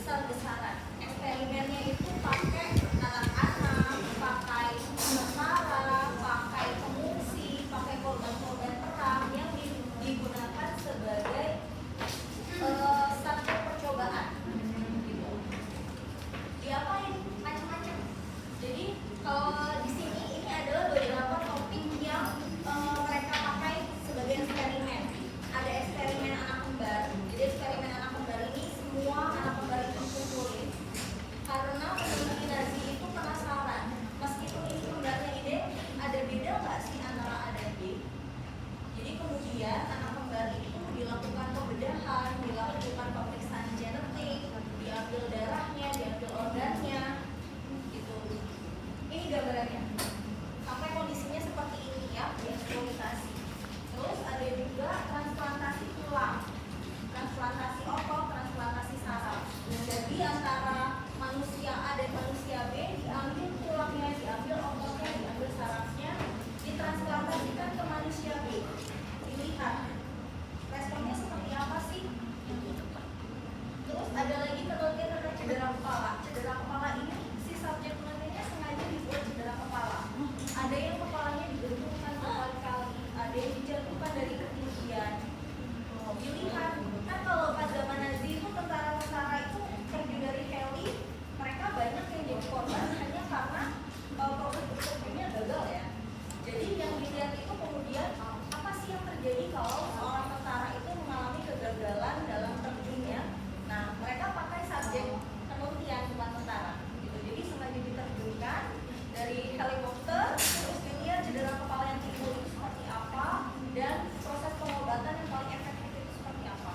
besar-besaran. Eksperimennya itu pakai anak-anak, pakai tentara, pakai pengungsi, pakai korban-korban perang yang digunakan sebagai subjek percobaan. Gitu. Diapain? Macam-macam. Jadi kalau di sini ini adalah beberapa topik yang mereka pakai sebagai eksperimen. Ada eksperimen anak kembar. Jadi eksperimen anak kembar ini semua anak kembar itu dikumpulin karena peneliti Nazi itu penasaran. Meskipun ini kembarnya ide, ada beda nggak sih antara A dan B? Jadi kemudian anak kembar itu dilakukan pembedahan, dilakukan pemeriksaan genetik, diambil darahnya, diambil organnya, gitu. Ini gambarannya. Sampai kondisinya seperti ini ya, dieksploitasi. Terus ada juga transplantasi tulang, transplantasi otot, transplantasi saraf. Jadi antara manusia A dan manusia B diambil tulangnya, diambil ototnya, diambil sarafnya, ditransplantasikan ke manusia B. Dilihat responnya seperti apa sih? Terus ada lagi penelitian tentang cedera kepala. Cedera kepala ini si subjek penelitiannya sengaja dibuat cedera kepala. Ada yang kepalanya digentungkan berkali-kali, ada yang dijatuhkan dari ketinggian. Dilihat, kan kalau pas zaman Nazi itu tentara-tentara itu terjun dari heli, mereka banyak yang jadi korban hanya karena proses bertempurnya gagal ya. Jadi yang dilihat itu kemudian apa sih yang terjadi kalau seorang tentara itu mengalami kegagalan dalam terjunnya. Nah, mereka pakai subjek penelitian bukan tentara gitu. Jadi sengaja diterjunkan dari helikopter, terus dilihat cedera kepala yang timbul itu seperti apa dan proses pengobatan yang paling efektif itu seperti apa.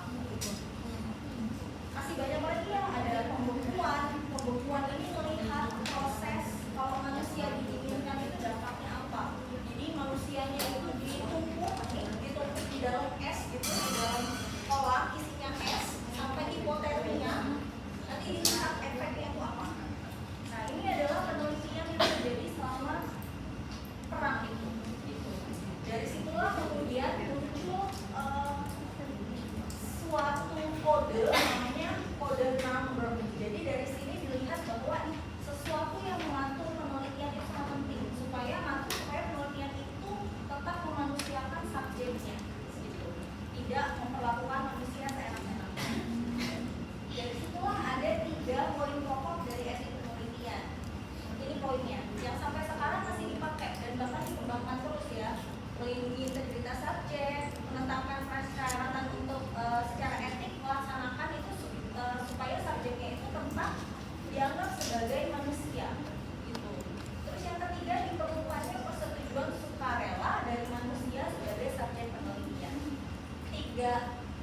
Masih banyak lagi ya, ada pembekuan. Pembekuan ini melihat proses kalau manusia didinginkan itu dampaknya apa. Jadi manusianya itu ditumpuk di dalam es gitu, di dalam kolam isinya es sampai hipotermia. Nanti dilihat efeknya itu apa. Nah, ini adalah penelitian yang terjadi selama perang itu. Gitu. Dari situlah kemudian muncul suatu kode namanya kode number. Jadi dari sini dilihat bahwa sesuatu yang mengatur penelitian itu sangat penting supaya penelitian itu tetap memanusiakan subjeknya, gitu. Tidak memperlakukan manusia seenak-enaknya. Dari situlah ada 3 poin pokok dari etik penelitian. Ini poinnya, yang sampai sekarang masih dipakai dan bahkan dikembangkan terus ya. Melindungi integritas subjek, menetapkan persyaratan untuk secara etik melaksanakan itu supaya subjeknya itu tetap dianggap sebagai manusia, gitu. Terus yang ketiga diperlukannya persetujuan sukarela dari manusia sebagai subjek penelitian. 3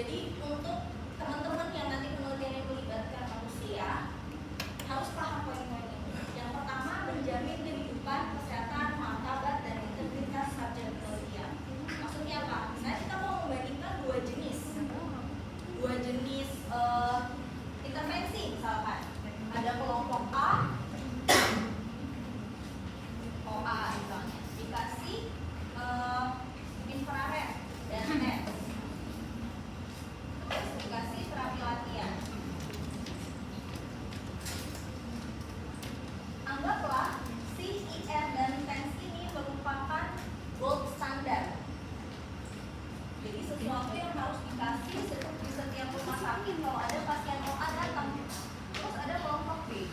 Jadi untuk teman-teman yang nanti penelitiannya melibatkan manusia harus paham poin-poin ini. Yang pertama, menjamin kehidupan, kesehatan, martabat, dan integritas subjek penelitian. Maksudnya apa? Misalnya kita mau membandingkan dua jenis intervensi, misalkan ada kelompok A, OA misalnya, dikasih infrared dan X, terus dikasih terapi latihan. Anggaplah si IR dan TENS ini merupakan gold standar. Jadi sesuatu yang harus dikasih di setiap rumah sakit kalau ada pasien OA datang. Terus ada kelompok B.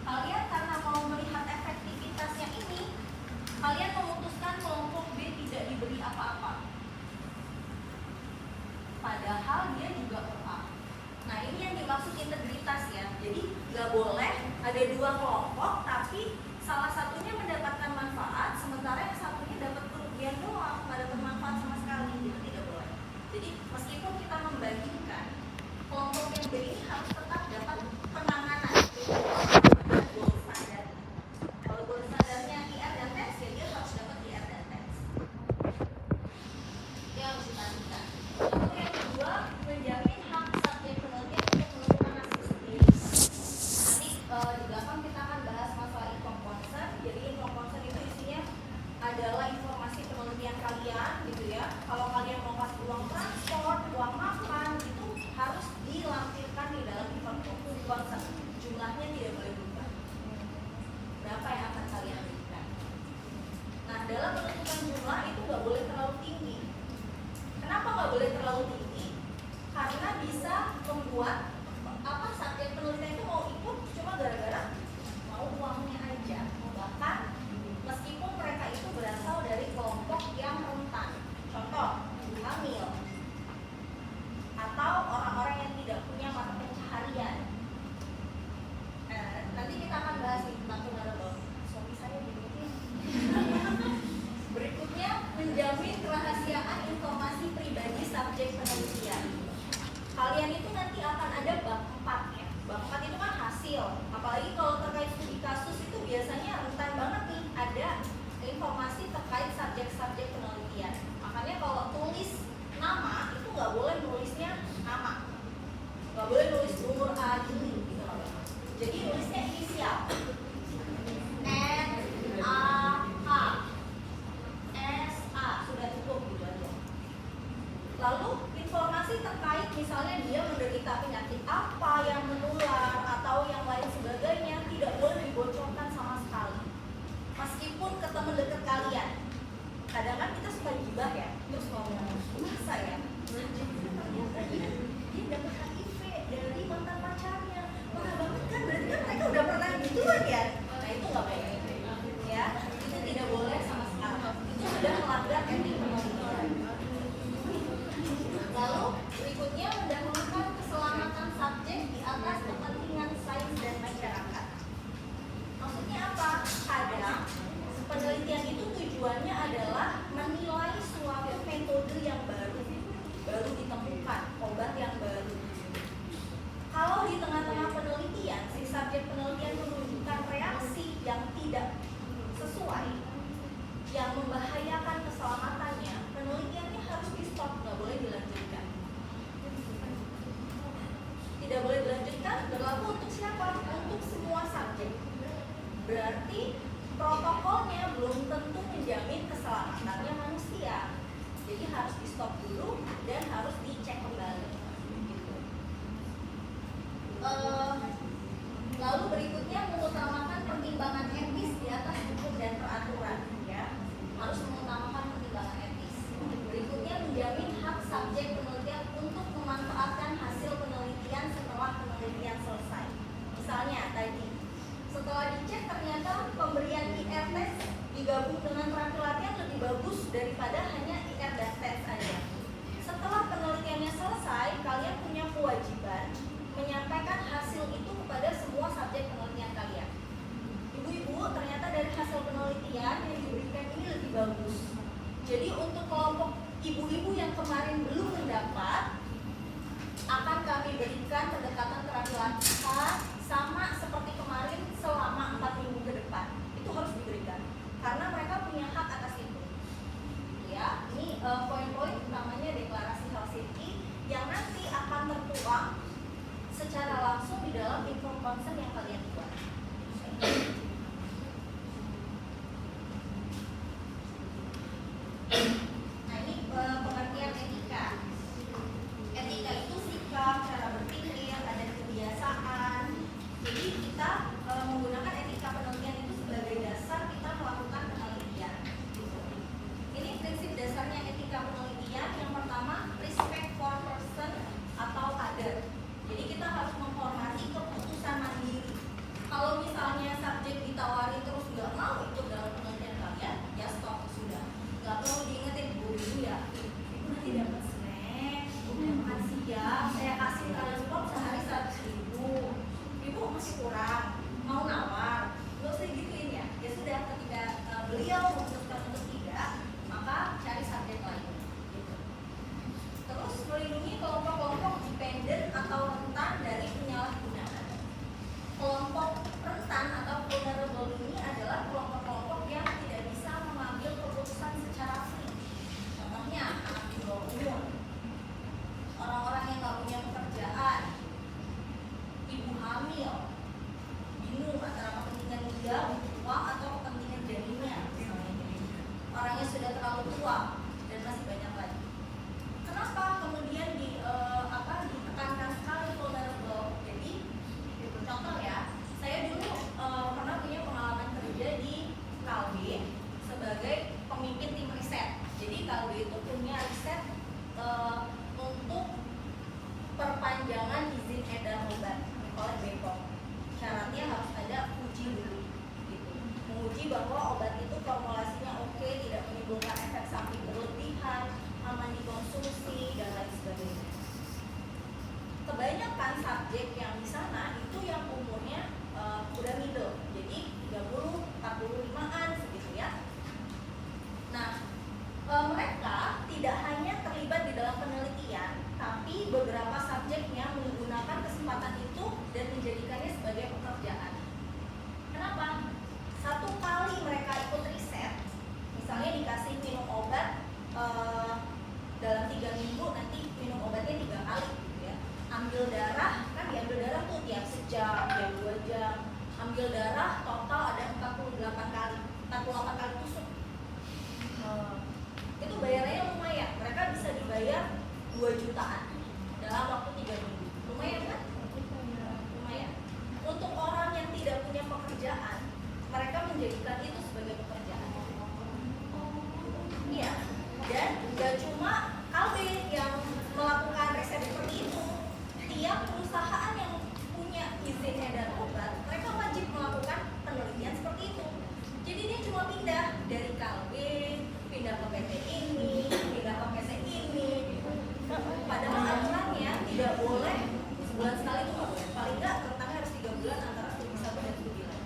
Kalian karena mau melihat efektivitasnya ini, kalian memutuskan kelompok B tidak diberi apa-apa. Padahal dia juga OA. Nah, ini yang dimaksud integritas ya. Jadi nggak boleh ada dua kelompok tapi salah satunya mendapatkan manfaat sementara yang satunya dapat kerugian doang, nggak dapat manfaat sama sekali. Itu tidak boleh. Jadi meskipun kita membandingkan, kelompok yang B ini harus tetap dapat penanganan. Gold standar. Kalau gold standarnya IR dan TENS, ya dia harus dapat IR dan TENS. Itu yang harus dipastikan. Lalu yang kedua, menjamin hak subjek penelitian untuk menentukan hasil sendiri. Nanti di belakang kita akan bahas masalah income concern. Jadi income concern itu isinya adalah informasi penelitian kalian, gitu ya. Kalau kalian mau kasih uang transport, uang makan, itu harus dilampirkan di dalam income concern. Jumlahnya tidak boleh berubah. Berapa yang akan kalian berikan? Nah, dalam menentukan jumlah itu nggak boleh terlalu tinggi. Kenapa nggak boleh terlalu tinggi? Karena bisa membuat subjek penelitian itu mau ikut cuma gara-gara mau uangnya aja. Bahkan meskipun mereka itu berasal dari kelompok yang rentan, contoh hamil atau orang-orang yang tidak punya mata pencaharian. Nanti kita akan bahas tentang vulnerable. Suami saya begini. Berikutnya, menjamin kerahasiaan informasi pribadi subjek penelitian. Kalian itu nanti akan ada bab 4 ya. Bab 4 itu kan hasil. Apalagi kalau terkait studi kasus itu biasanya rentan banget nih ada informasi terkait subjek-subjek penelitian. Makanya kalau tulis nama itu nggak boleh nulisnya nama, nggak boleh nulis umur A Juli gitu loh. Jadi nulisnya inisial N A H S A, sudah cukup gitu aja. Lalu informasi terkait misalnya dia menderita penyakit apa yang menular atau yang lain sebagainya tidak boleh dibocorkan sama sekali. Meskipun ke teman dekat kalian. Kadang kan kita suka gibah ya, terus ngomong, masa ya? Ternyata dia dapat HIV dari mantan pacarnya. Parah banget kan, berarti kan mereka udah pernah gituan ya? Nah itu nggak baik ya, itu tidak boleh sama sekali. Itu sudah melanggar etik penelitian. Lalu berikutnya mendahulukan keselamatan subjek di atas kepentingan sains dan masyarakat. Maksudnya apa? Kadang penelitian itu tujuannya adalah menilai suatu metode yang baru ditemukan, obat yang baru. Kalau di tengah-tengah penelitian, si subjek penelitian menunjukkan reaksi yang tidak sesuai, yang membahayakan keselamatannya, penelitiannya harus di-stop, nggak boleh dilanjutkan. Tidak boleh dilanjutkan, berlaku untuk siapa? Untuk semua subjek. Berarti protokolnya belum tentu menjamin keselamatannya manusia. Jadi harus di-stop dulu dan harus dicek kembali. Gitu. Lalu berikutnya mengutamakan pertimbangan etis di atas hukum dan peraturan. Ya, harus mengutamakan pertimbangan etis. Berikutnya menjamin hak subjek penelitian untuk memanfaatkan hasil penelitian setelah penelitian selesai. Misalnya tadi, setelah dicek ternyata pemberian IR tes digabung dengan terapi latihan lebih bagus daripada hanya IR dan tes saja. Setelah penelitiannya selesai, kalian punya kewajiban menyampaikan hasil itu kepada semua subjek penelitian kalian. penelitian, tapi beberapa subjeknya menggunakan kesempatan itu dan menjadikannya sebagai pekerjaan. Kenapa? Satu kali mereka ikut riset, misalnya dikasih minum obat dalam 3 minggu, nanti minum obatnya 3 kali gitu ya. Ambil darah, kan diambil darah tuh tiap sejam, tiap 2 jam. Ambil darah total ada 48 kali, 48 kali tusuk. Itu bayarannya lumayan, mereka bisa dibayar 2 jutaan dalam waktu 3 minggu. Lumayan kan? Lumayan. Untuk orang yang tidak punya pekerjaan, mereka menjadikan itu sebagai pekerjaan. Iya. Dan gak cuma Kalbe yang melakukan riset seperti itu. Tiap perusahaan yang punya izin edar obat, mereka wajib melakukan penelitian seperti itu. Jadi dia cuma pindah dari Kalbe, pindah ke PT ini, pindah ke PT ini. Padahal aturannya tidak boleh sebulan sekali itu nggak boleh. Paling nggak rentangnya harus 3 bulan antara studi 1 dan studi lain.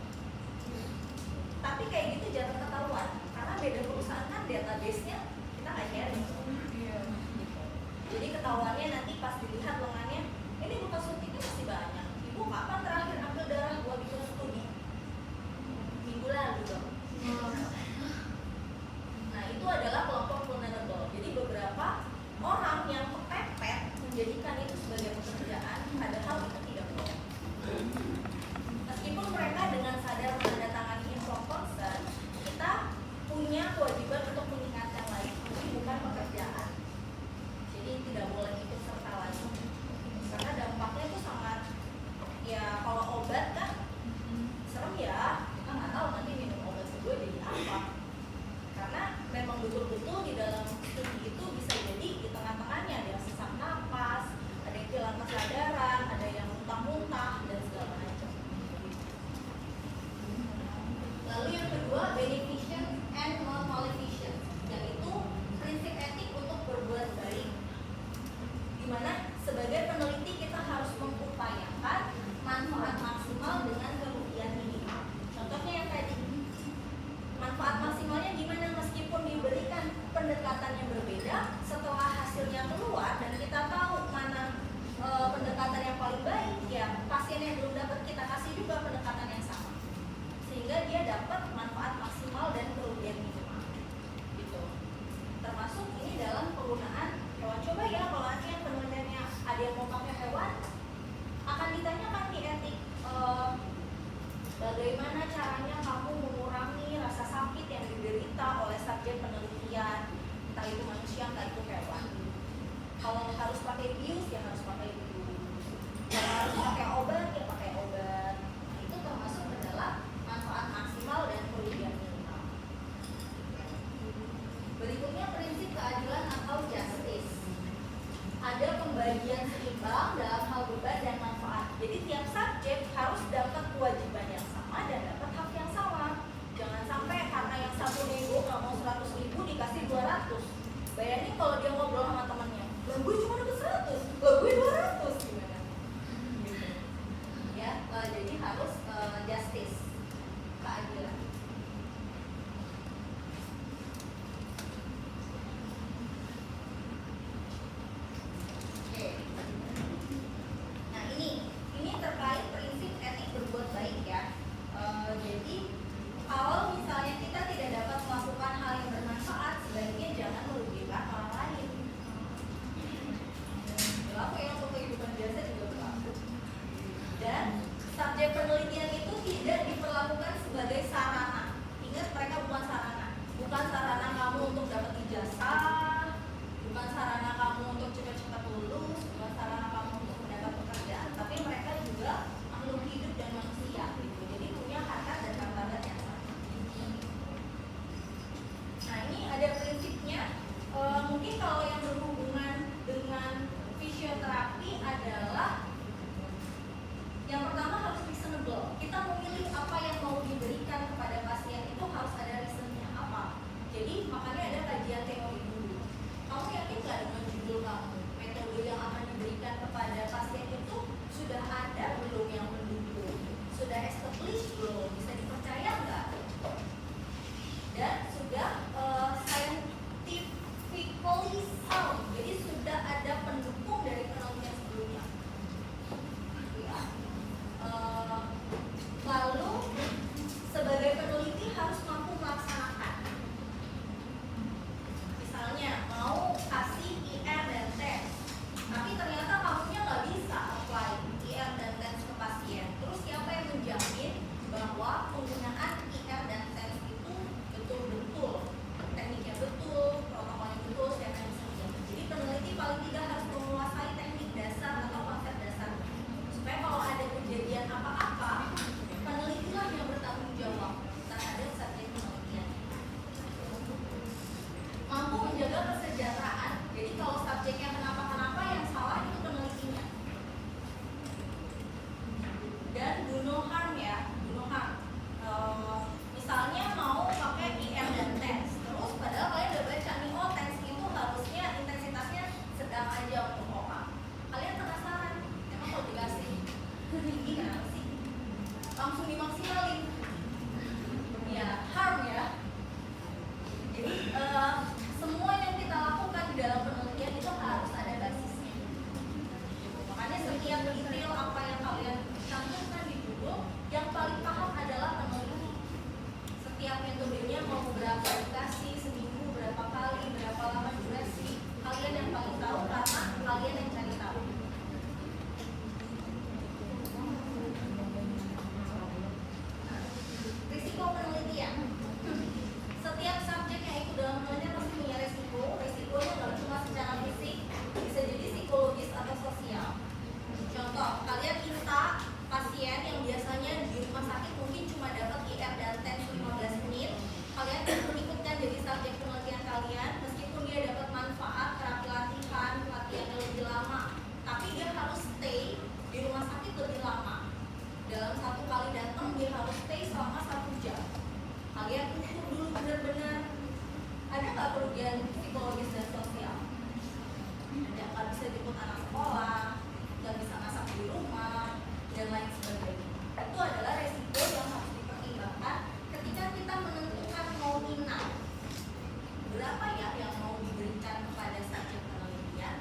Tapi kayak gitu jarang ketahuan karena beda perusahaan kan database-nya kita nggak sharing. Jadi ketahuannya nanti pas dilihat lengannya, ini bukan suntiknya masih banyak. Ibu kapan terakhir ambil darah buat bikin studi? Minggu lalu dong. Nah itu adalah kelompok vulnerable. Jadi beberapa orang yang kepepet menjadikan itu sebagai pekerjaan, padahal itu tidak boleh. Meskipun mereka dengan sadar menandatangani informed consent, kita punya kewajiban untuk mengingatkan lagi, ini bukan pekerjaan. Jadi tidak boleh ikut serta lagi. Karena dampaknya itu sangat, ya kalau obat kan serem ya, kita nggak tahu nanti minum obat kedua jadi apa. Karena memang betul-betul di dalam studi itu bisa jadi di tengah-tengahnya ada yang sesak napas, ada yang kehilangan kesadaran, ada yang muntah-muntah dan segala macam. Lalu yang kedua, beneficence and non-maleficence, yaitu prinsip etik untuk berbuat baik. Dimana sebagai peneliti kita harus mengupayakan manfaat maksimal dengan kerugian minimal. Contohnya yang tadi, manfaat maksimalnya gimana meskipun diberikan pendekatan yang berbeda, setelah hasilnya keluar dan kita tahu mana pendekatan yang paling baik, ya pasien yang belum dapat kita kasih juga pendekatan yang sama sehingga dia dapat manfaat maksimal dan kerugian minimal gitu. Termasuk ini dalam penggunaan hewan. Coba ya kalau nanti yang penelitiannya ada yang mau pakai hewan, akan ditanyakan di etik bagaimana caranya kamu mengurangi rasa sakit yang diderita oleh subjek penelitian, entah itu manusia, entah itu hewan. Kalau harus pakai bius, ya harus pakai bius. Kalau harus pakai obat, ya pakai obat. Nah, itu termasuk adalah manfaat maksimal dan kerugian minimal. Berikutnya prinsip keadilan atau justice. Ada pembagian seimbang dalam hal beban dan manfaat. Jadi tiap subjek harus dapat kewajiban yang sama dan dapat hak yang sama. Jangan sampai karena yang satu nego nggak mau 100.000 dikasih 200. Bayangin kalau dia ngobrol sama temannya, lah gue cuma dapat 100, lah gue 200, gimana? Gitu. Ya, jadi harus justice, keadilan. Oke. Nah ini terkait sekarang aja untuk OA. Kalian penasaran? Emang kalau dikasih tinggi kenapa sih? Langsung dimaksimalin. Ya, harm ya. Jadi semua yang kita lakukan di dalam penelitian itu harus ada basisnya. Makanya setiap detail apa yang kalian cantumkan di judul, yang paling paham adalah peneliti. Setiap metodenya mau berapa dikasih, seminggu berapa kali, berapa lama durasi, kalian yang paling tahu karena kalian yang cari tahu. Risiko penelitian. Setiap subjek yang ikut dalam penelitian pasti punya risiko. Risikonya nggak cuma secara fisik, bisa jadi psikologis atau sosial. Contoh, kalian minta pasien yang biasanya di rumah sakit mungkin cuma dapat IR dan TEN 15 menit, kalian ikutkan jadi subjek penelitian kalian, meskipun dia dapat manfaat terapi latihan, latihannya lebih lama, tapi dia harus stay di rumah sakit lebih lama. Dalam satu kali datang dia harus stay selama 1 jam. Kalian ukur dulu benar-benar ada nggak kerugian psikologis dan sosial. Ada nggak bisa jemput anak sekolah, nggak bisa masak di rumah, dan lain sebagainya. Itu adalah resiko yang harus dipertimbangkan ketika kita menentukan mau minat berapa ya yang mau diberikan kepada subjek penelitian.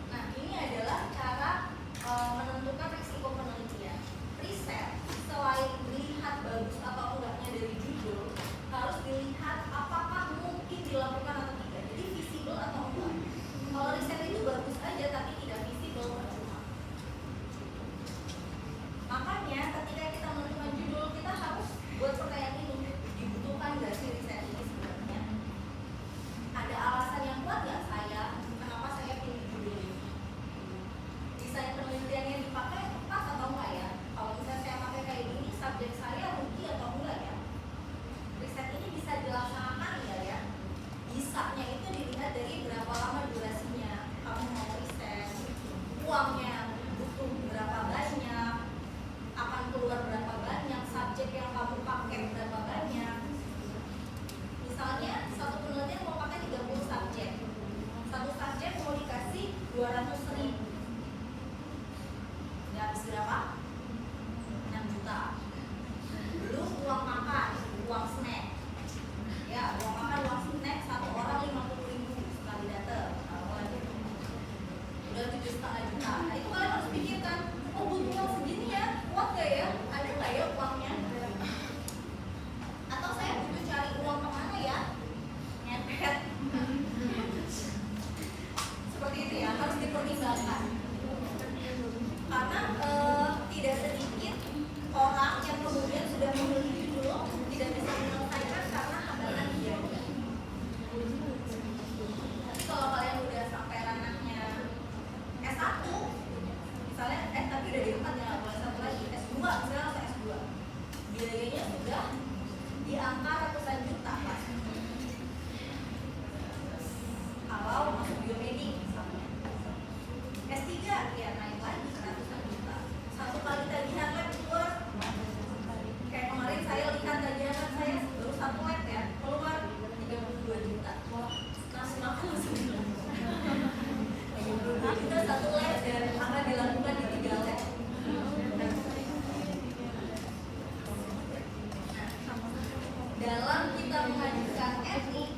Nah, ini adalah cara menentukan risiko penelitian. Riset selain dilihat bagus atau enggaknya dari judul, harus dilihat apakah mungkin dilakukan atau tidak. Jadi visible atau enggak. Kalau riset itu bagus aja tapi tidak visible, percuma. Makanya ketika kita menentukan judul, kita harus buat pertanyaan ini, dibutuhkan nggak sih riset ini sebenarnya? Ada alasan yang kuat nggak saya kenapa saya pilih judul ini? Desain penelitian yang dipakai tepat atau enggak ya? Kalau misalnya saya pakai kayak gini, subjek saya rugi atau enggak ya? Riset ini bisa dilaksanakan enggak ya? Bisanya itu dilihat dari berapa lama durasinya kamu mau riset, uangnya butuh berapa banyak, akan keluar berapa banyak, subjek yang kamu pakai berapa banyak. Misalnya satu penelitian mau pakai 30 subjek, satu subjek mau dikasih 200.000, ya habis berapa? 6 juta. Belum uang makan, uang snack. Ya, uang makan, uang snack, satu orang 50.000 sekali datang. Udah 7,5 juta. Nah, itu kalian harus pikirkan, oh butuh uang segini ya, kuat gak ya? Ada nggak ya uangnya? Atau saya butuh cari uang kemana ya? Nyepet. Seperti itu ya, harus dipertimbangkan. Karena tidak sedikit orang yang kemudian sudah membeli judul tidak bisa menyelesaikan karena hambatan biaya. Tapi kalau kalian udah sampai ranahnya S1, misalnya tapi udah di 4 ya nggak boleh satu lagi, S2 misalnya langsung S2, biayanya sudah di angka ratusan juta Pak. Kalau masuk biomedik misalnya, S3 ya naik lagi ratusan juta. Satu kali tagihan lab keluar, kayak kemarin saya lihat tagihan lab saya baru 1 lab ya, keluar 32 juta. Langsung aku sembilan. 32 juta 1 lab dan akan dilakukan di 3 lab. Dalam kita mengajukan etik,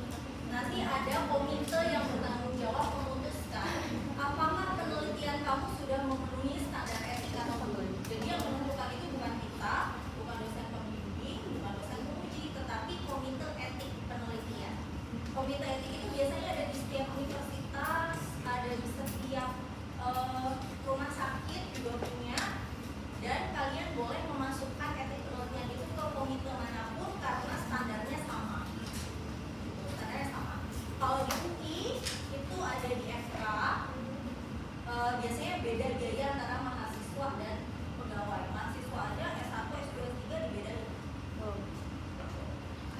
nanti ada komite yang bertanggung jawab memutuskan apakah penelitian kamu sudah memenuhi standar etik atau belum. Jadi yang menentukan itu bukan kita, bukan dosen pembimbing, bukan dosen penguji, tetapi komite etik penelitian. Komite etik itu biasanya ada di setiap universitas, ada di setiap rumah sakit juga punya, dan kalian boleh memasukkan etik penelitian itu ke komite manapun karena standarnya sama. Standarnya sama. Kalau di UI itu ada di FK, biasanya beda biaya antara mahasiswa dan pegawai. Mahasiswa aja S1, S2, S3 dibedain.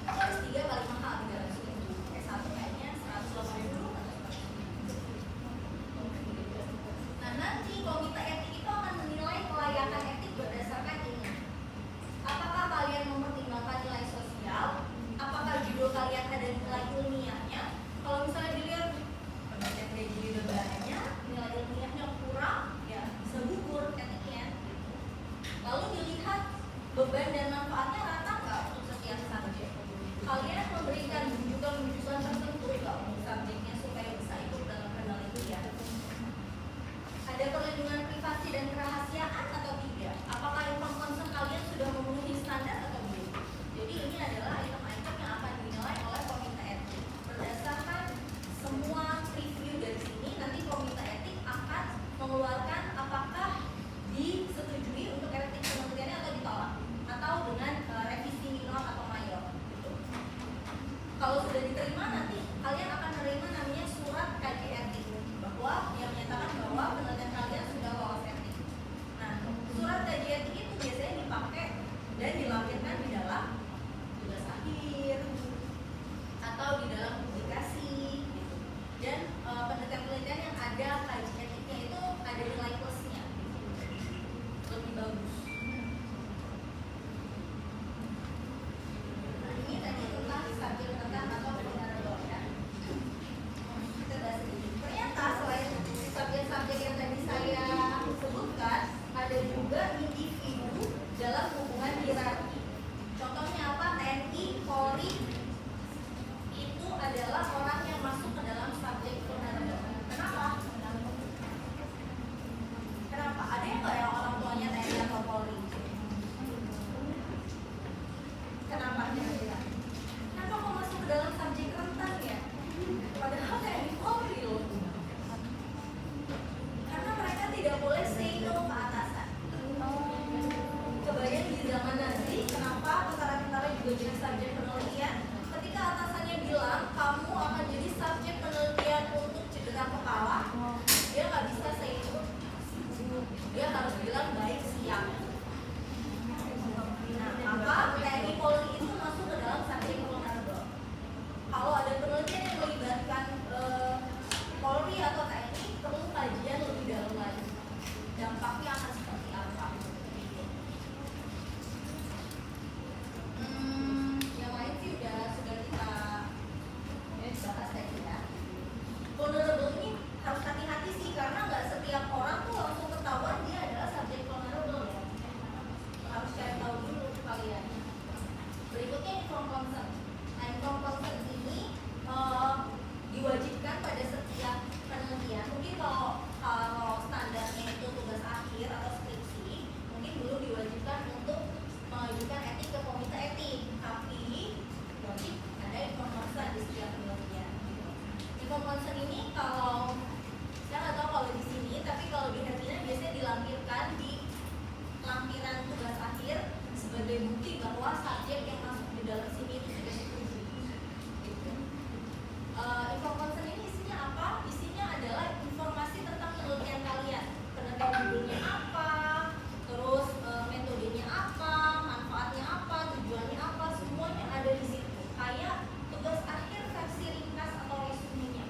Kalau S3 paling mahal 300.000, S1 kayaknya 180 atau 100. Nah, nanti komite etik itu akan menilai kelayakan etik berdasarkan ini. Apakah kalian mempertimbangkan nilai sosial? Apakah judul kalian ada nilai ilmiahnya? Inform consent ini kalau saya nggak tahu kalau di sini, tapi kalau di Hermina biasanya dilampirkan di lampiran tugas akhir sebagai bukti bahwa subjek yang masuk di dalam sini itu sudah disetujui. Inform consent ini isinya apa? Isinya adalah informasi tentang penelitian kalian. Penelitian judulnya apa, terus metodenya apa, manfaatnya apa, tujuannya apa, semuanya ada di situ. Kayak tugas akhir versi ringkas atau resumenya.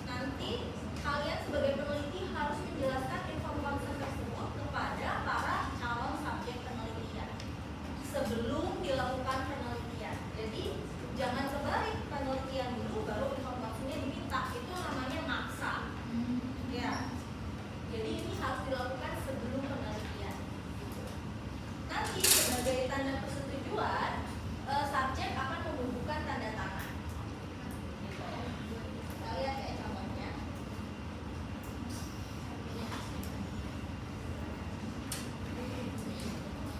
Nanti kalian sebagai peneliti harus menjelaskan inform consent tersebut kepada para calon subjek penelitian sebelum dilakukan penelitian. Jadi jangan sebalik, penelitian dulu baru inform consentnya diminta. Itu namanya maksa. Ya. Jadi ini harus dilakukan sebelum penelitian. Nanti sebagai tanda persetujuan, subjek akan membubuhkan tanda tangan. Gitu. Kita lihat ya contohnya.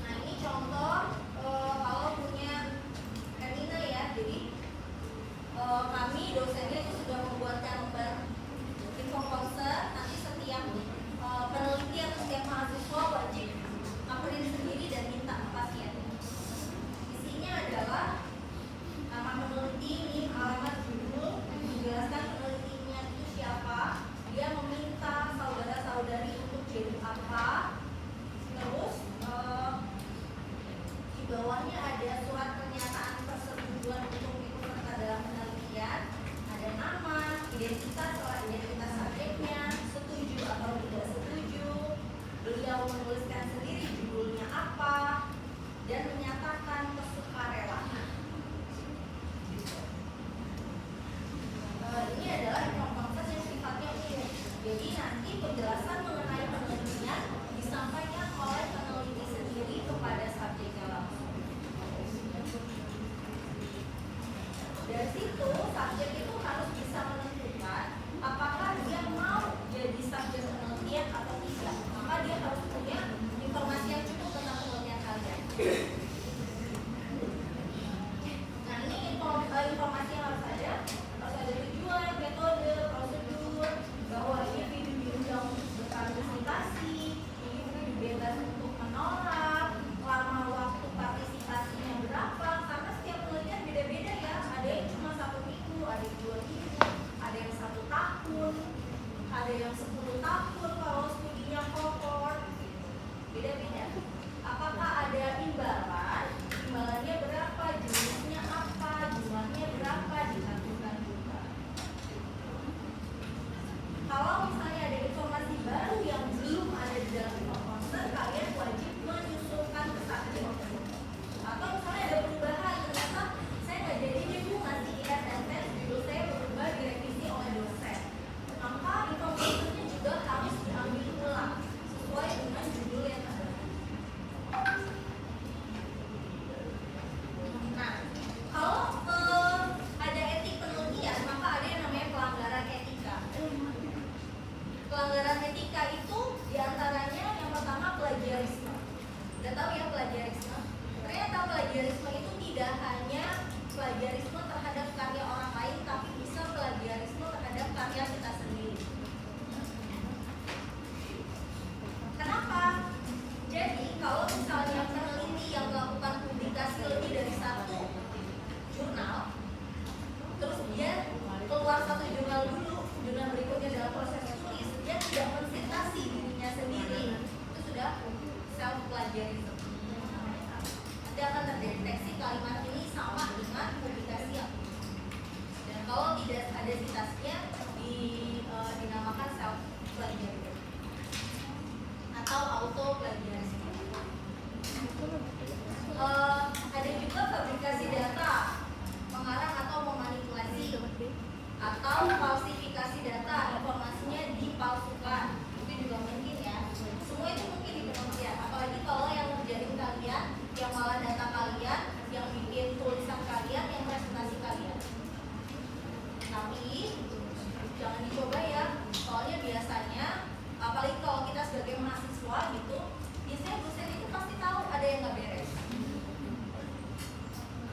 Nah ini contoh kalau punya Hermina ya. Jadi kami dosennya itu sudah membuatkan lembar inform consent. Nanti setiap peneliti atau setiap mahasiswa wajib print sendiri dan minta ke pasien. Isinya adalah nama peneliti, NIM, alamat, judul, menjelaskan penelitinya itu siapa, dia meminta saudara-saudari untuk jadi apa, terus di bawahnya ada surat pernyataan persetujuan untuk ikut serta dalam penelitian, ada nama, identitas subjeknya, setuju atau tidak setuju, beliau menuliskan sendiri judulnya apa, dan menyatakan kesukarelaan. Ini adalah inform consent yang sifatnya umum. Jadi nanti penjelasan mengenai penelitian disampaikan oleh peneliti sendiri kepada subjeknya langsung. Dari situ subjek itu harus bisa menentukan apakah dia mau jadi subjek penelitian atau tidak. Maka dia harus punya informasi yang cukup tentang penelitian kalian. Nah ini informasi yang harus ada tujuan, metode, prosedur, bahwa ini video diundang untuk berpartisipasi, ini video bebas untuk menolak, lama waktu partisipasinya berapa, karena setiap penelitian beda-beda ya. Ada yang cuma 1 minggu, ada yang 2 minggu, ada yang 1 tahun, ada yang 10 tahun kalau studinya cohort, beda-beda. Apakah ada imbalan? Imbalannya berapa? Jenisnya apa? Jumlahnya berapa? Dicantumkan juga. Kalau misalnya ada informasi baru yang belum ada di dalam inform consent, kalian wajib menyusulkan ke subjek. Atau misalnya ada perubahan, ternyata saya nggak jadi deh Bu ngasih ISSN, judul saya berubah direvisi oleh dosen. Maka inform consentnya juga harus diambil ulang sesuai dengan judul yang ada. Nah, kalau ada etik penelitian, maka ada yang namanya pelanggaran etika. Pelanggaran etika itu diantaranya yang pertama plagiarisme. Udah tahu ya plagiarisme? Ternyata plagiarisme itu tidak hanya plagiarisme terhadap karya orang lain, tapi bisa plagiarisme terhadap karya kita sendiri. Kenapa? Jadi kalau misalnya peneliti yang melakukan publikasi lebih dari 1 jurnal, terus dia keluar 1 jurnal dulu, jurnal berikutnya dalam proses tulis, dia tidak mensitasi dirinya sendiri, itu sudah self plagiarism. Nanti akan terdeteksi kalimat ini sama dengan publikasi yang dan kalau tidak ada citasinya dinamakan self plagiarism atau auto plagiarism. Ada juga fabrikasi data, mengarang atau memanipulasi, atau falsifikasi data, informasinya dipalsukan. Itu juga mungkin ya. Semua itu mungkin di penelitian. Apalagi kalau yang ngerjain kalian, yang malah data kalian, yang bikin tulisan kalian, yang presentasi kalian. Tapi jangan dicoba ya. Soalnya biasanya, apalagi kalau kita sebagai mahasiswa gitu, biasanya dosen itu pasti tahu ada yang nggak beres.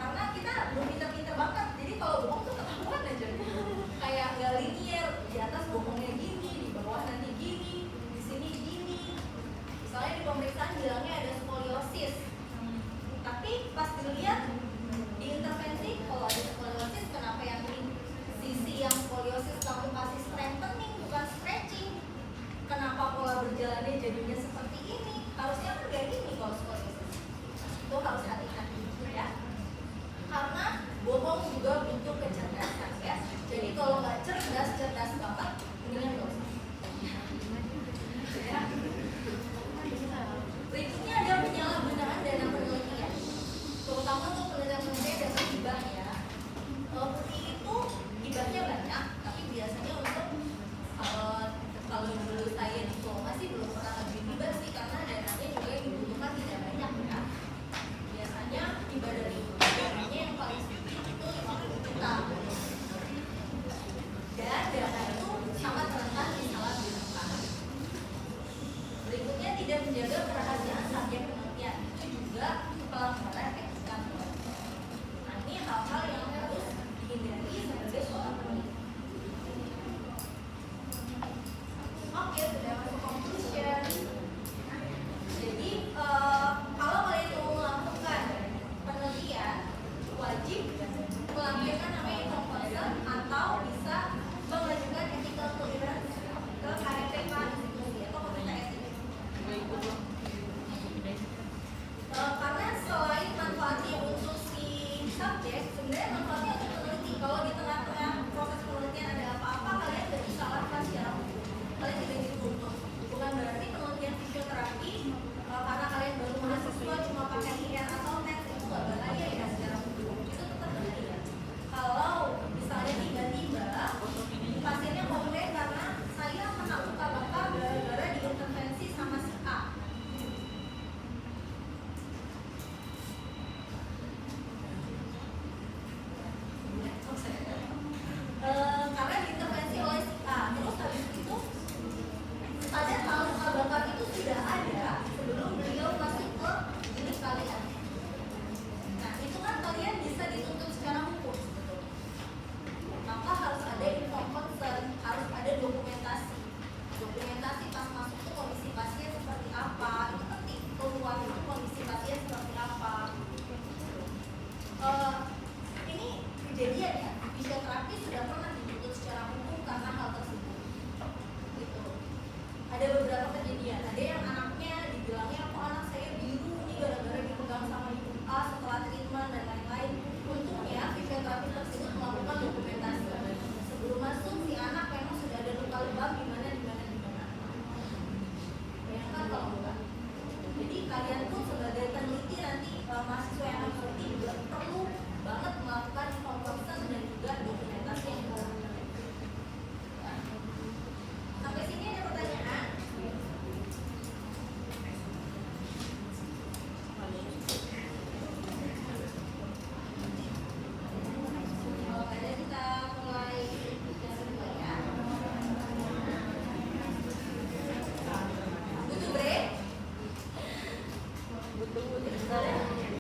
Karena kita belum pinter-pinter banget, jadi kalau bohong tuh ketahuan aja. cerdas banget, mendingan gak usah. Berikutnya